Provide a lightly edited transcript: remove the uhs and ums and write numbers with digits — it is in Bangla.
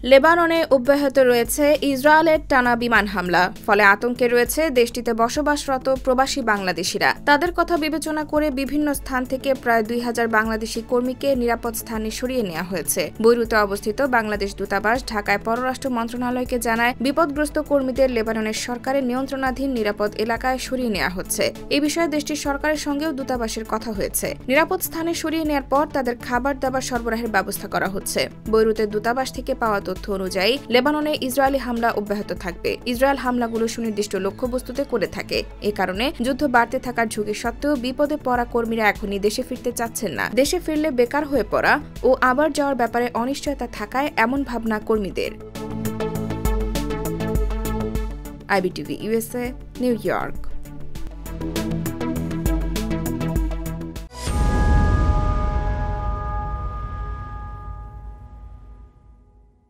লেবাননে অব্যাহত রয়েছে ইসরায়েলের টানা বিমান হামলা, ফলে আতঙ্কে রয়েছে দেশটিতে বসবাসরত প্রবাসী বাংলাদেশিরা। তাদের কথা বিবেচনা করে বিভিন্ন স্থান থেকে প্রায় 2000 বাংলাদেশি কর্মীকে নিরাপদ স্থানে সরিয়ে নেওয়া হয়েছে। বৈরুতে অবস্থিত বাংলাদেশ দূতাবাস ঢাকায় পররাষ্ট্র মন্ত্রণালয়কে জানায়, বিপদগ্রস্ত কর্মীদের লেবাননের সরকারের নিয়ন্ত্রণাধীন নিরাপদ এলাকায় সরিয়ে নেওয়া হচ্ছে। এই বিষয়ে দেশটির সরকারের সঙ্গেও দূতাবাসের কথা হয়েছে। নিরাপদ স্থানে সরিয়ে নেওয়ার পর তাদের খাবার দাবার সরবরাহের ব্যবস্থা করা হচ্ছে। বৈরুতের দূতাবাস থেকে পাওয়া তথ্য অনুযায়ী লেবাননে ইসরায়েলি হামলা অব্যাহত থাকবে। ইসরায়েল হামলাগুলো সুনির্দিষ্ট লক্ষ্যবস্তুতে করে থাকে। এ কারণে যুদ্ধ বাড়তে থাকার ঝুঁকি সত্ত্বেও বিপদে পড়া কর্মীরা এখনই দেশে ফিরতে চাচ্ছেন না। দেশে ফিরলে বেকার হয়ে পড়া ও আবার যাওয়ার ব্যাপারে অনিশ্চয়তা থাকায় এমন ভাবনা কর্মীদের। IBTV USA, new York.